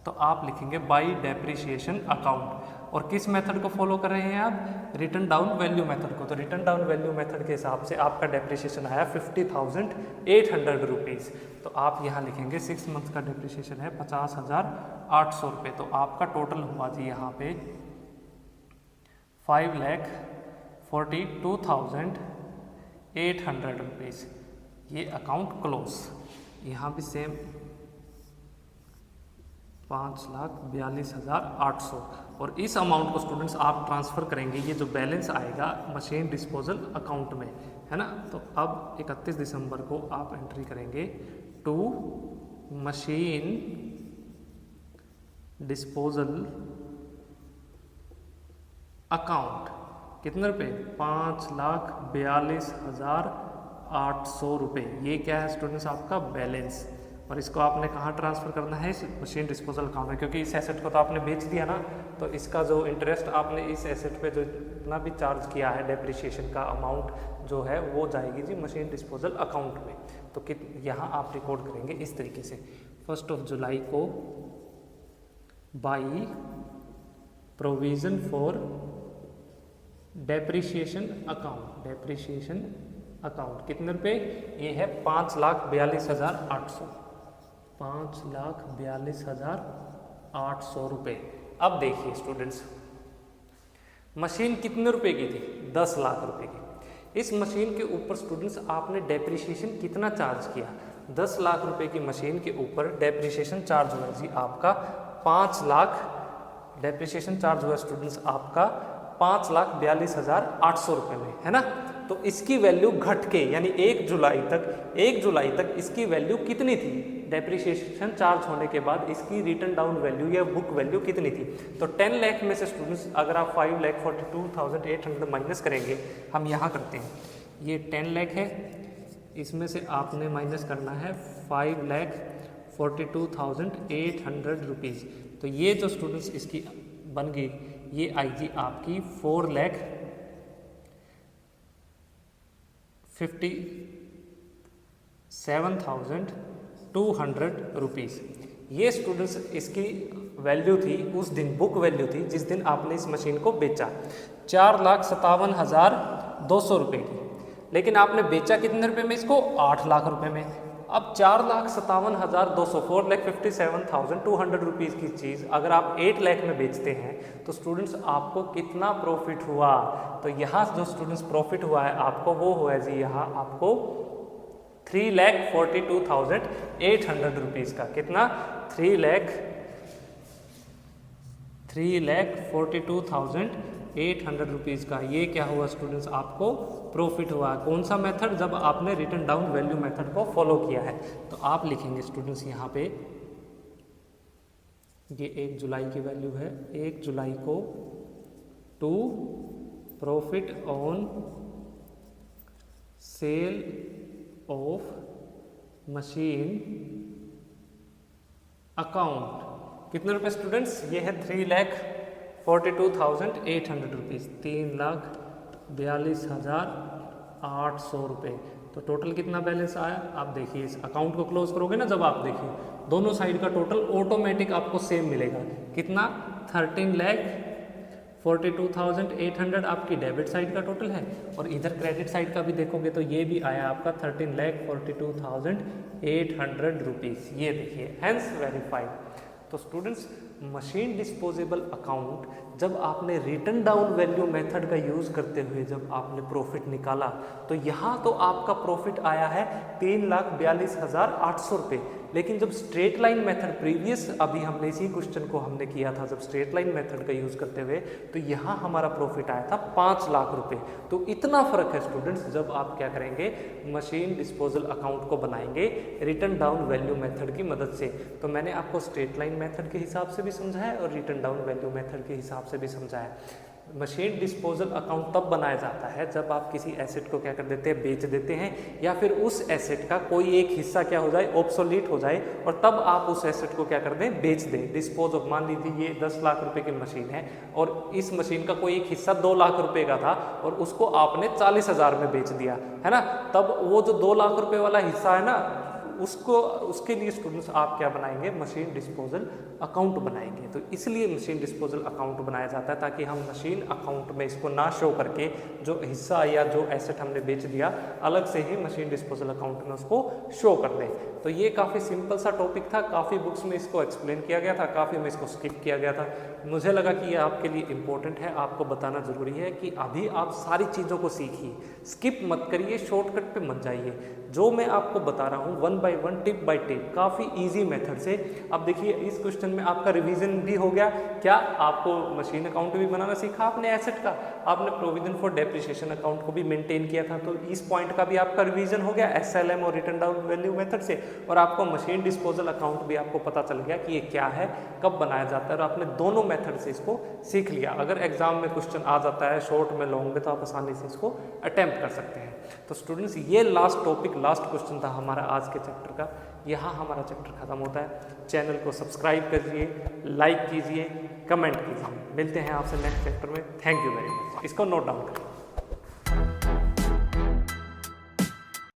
तो आप लिखेंगे बाई डेप्रिसिएशन अकाउंट। और किस मेथड को फॉलो कर रहे हैं आप, रिटर्न डाउन वैल्यू मेथड को। तो रिटर्न डाउन वैल्यू मेथड के हिसाब से आपका डेप्रिसिएशन आया 50,800 रुपीज़। तो आप यहाँ लिखेंगे 6 मंथ का डेप्रिसिएशन है 50,800 रुपये। तो आपका टोटल हुआ जी यहाँ पे 5,42,800 रुपीज़। ये अकाउंट क्लोज। यहाँ भी सेम 5,42,800। और इस अमाउंट को स्टूडेंट्स आप ट्रांसफ़र करेंगे, ये जो बैलेंस आएगा मशीन डिस्पोजल अकाउंट में, है ना। तो अब 31 दिसंबर को आप एंट्री करेंगे टू मशीन डिस्पोजल अकाउंट कितने रुपए? 5,42,800 रुपये। ये क्या है स्टूडेंट्स? आपका बैलेंस। और इसको आपने कहाँ ट्रांसफ़र करना है? इस मशीन डिस्पोजल अकाउंट में, क्योंकि इस एसेट को तो आपने बेच दिया ना, तो इसका जो इंटरेस्ट आपने इस एसेट पे जो जितना भी चार्ज किया है, डेप्रिसिएशन का अमाउंट जो है वो जाएगी जी मशीन डिस्पोजल अकाउंट में। तो यहाँ आप रिकॉर्ड करेंगे इस तरीके से, 1 जुलाई को by provision for depreciation account. Depreciation account कितने रुपए? ये है 5,42,800। 5,42,800 रुपये। अब देखिए स्टूडेंट्स, मशीन कितने रुपए की थी? 10 लाख रुपए की। इस मशीन के ऊपर स्टूडेंट्स आपने डेप्रिसिएशन कितना चार्ज किया? 10 लाख रुपए की मशीन के ऊपर डेप्रिसिएशन चार्ज हुआ जी आपका 5 लाख। डेप्रिसिएशन चार्ज हुआ स्टूडेंट्स आपका 5,42,800 रुपये में, है ना। तो इसकी वैल्यू घट के, यानी 1 जुलाई तक इसकी वैल्यू कितनी थी? डेप्रिसिएशन चार्ज होने के बाद इसकी रिटर्न डाउन वैल्यू या बुक वैल्यू कितनी थी? तो 10 लाख में से स्टूडेंट्स अगर आप 5,42,800 माइनस करेंगे, हम यहाँ करते हैं, ये 10 लाख है, इसमें से आपने माइनस करना है 5,42,800 रुपीज़। तो ये जो स्टूडेंट्स इसकी बन गई, ये आएगी आपकी 4,57,200 रुपीज़। ये स्टूडेंट्स इसकी वैल्यू थी उस दिन, बुक वैल्यू थी जिस दिन आपने इस मशीन को बेचा, 4,57,200 रुपये की। लेकिन आपने बेचा कितने रुपए में इसको? 8 लाख रुपए में। अब 4,57,200, 4,57,200 रुपीज़ की चीज़ अगर आप 8 लाख में बेचते हैं तो स्टूडेंट्स आपको कितना प्रॉफिट हुआ? तो यहाँ जो स्टूडेंट्स प्रॉफिट हुआ है आपको, वो हुआ है जी यहाँ आपको 3,42,800 रुपीज़ का। कितना? 3,42,800 रुपीज़ का। ये क्या हुआ स्टूडेंट्स? आपको प्रॉफिट हुआ। कौन सा मेथड? जब आपने रिटर्न डाउन वैल्यू मेथड को फॉलो किया है। तो आप लिखेंगे स्टूडेंट्स यहाँ पे, ये 1 जुलाई की वैल्यू है, 1 जुलाई को to profit on sale of machine account. कितने रुपए स्टूडेंट्स? ये है 3,42,800 रुपीज़, 3,42,800 रुपये। तो टोटल कितना बैलेंस आया? आप देखिए, इस अकाउंट को क्लोज करोगे ना जब, आप देखिए दोनों साइड का टोटल ऑटोमेटिक आपको सेम मिलेगा। कितना? 13,42,800 आपकी डेबिट साइड का टोटल है, और इधर क्रेडिट साइड का भी देखोगे तो ये भी आया आपका 13,42,800 रुपीज़। ये देखिए, हैंस वेरीफाइड। तो स्टूडेंट्स, मशीन डिस्पोजेबल अकाउंट जब आपने रिटर्न डाउन वैल्यू मेथड का यूज़ करते हुए जब आपने प्रॉफिट निकाला, तो यहाँ तो आपका प्रॉफिट आया है 3,42,800 रुपये। लेकिन जब स्ट्रेट लाइन मेथड प्रीवियस, अभी हमने इसी क्वेश्चन को हमने किया था, जब स्ट्रेट लाइन मेथड का यूज़ करते हुए, तो यहाँ हमारा प्रॉफिट आया था 5 लाख रुपए। तो इतना फ़र्क है स्टूडेंट्स, जब आप क्या करेंगे, मशीन डिस्पोजल अकाउंट को बनाएंगे रिटर्न डाउन वैल्यू मेथड की मदद से। तो मैंने आपको स्ट्रेट लाइन मेथड के हिसाब से भी समझाया और रिटर्न डाउन वैल्यू मेथड के हिसाब से भी समझाया। मशीन डिस्पोजल अकाउंट तब बनाया जाता है जब आप किसी एसेट को क्या कर देते हैं, बेच देते हैं, या फिर उस एसेट का कोई एक हिस्सा क्या हो जाए, ऑब्सोलीट हो जाए, और तब आप उस एसेट को क्या कर दें, बेच दें, डिस्पोज ऑफ। मान लीजिए ये 10 लाख रुपए की मशीन है और इस मशीन का कोई एक हिस्सा 2 लाख रुपए का था और उसको आपने 40,000 में बेच दिया, है ना। तब वो जो 2 लाख रुपए वाला हिस्सा है ना, उसके लिए स्टूडेंट्स आप क्या बनाएंगे, मशीन डिस्पोजल अकाउंट बनाएंगे। तो इसलिए मशीन डिस्पोजल अकाउंट बनाया जाता है ताकि हम मशीन अकाउंट में इसको ना शो करके जो हिस्सा या जो एसेट हमने बेच दिया, अलग से ही मशीन डिस्पोजल अकाउंट में उसको शो कर दें। तो ये काफ़ी सिंपल सा टॉपिक था, काफ़ी बुक्स में इसको एक्सप्लेन किया गया था, काफ़ी में इसको स्किप किया गया था। मुझे लगा कि ये आपके लिए इम्पोर्टेंट है, आपको बताना ज़रूरी है कि अभी आप सारी चीज़ों को सीखिए, स्किप मत करिए, शॉर्टकट पे मत जाइए। जो मैं आपको बता रहा हूँ 1 by by one, tip by tip, काफ़ी इजी मेथड से। अब देखिए इस क्वेश्चन में आपका रिवीजन भी हो गया। क्या आपको मशीन अकाउंट भी बनाना सीखा आपने एसेट का, आपने प्रोविजन फॉर डेप्रिसिएशन अकाउंट को भी मेंटेन किया था, तो इस पॉइंट का भी आपका रिवीजन हो गया SLM और रिटर्न डाउन वैल्यू मेथड से। और आपको मशीन डिस्पोजल अकाउंट भी आपको पता चल गया कि ये क्या है, कब बनाया जाता है, और आपने दोनों मेथड से इसको सीख लिया। अगर एग्जाम में क्वेश्चन आ जाता है शॉर्ट में लॉन्ग में, तो आप आसानी से इसको अटेम्प्ट कर सकते हैं। तो स्टूडेंट्स ये लास्ट टॉपिक, लास्ट क्वेश्चन था हमारा आज के चैप्टर का। यहाँ हमारा चैप्टर खत्म होता है। चैनल को सब्सक्राइब करिए, लाइक कीजिए, कमेंट कीजिए। मिलते हैं आपसे नेक्स्ट चैप्टर में। Thank you very much. इसको नोट डाउन करिए।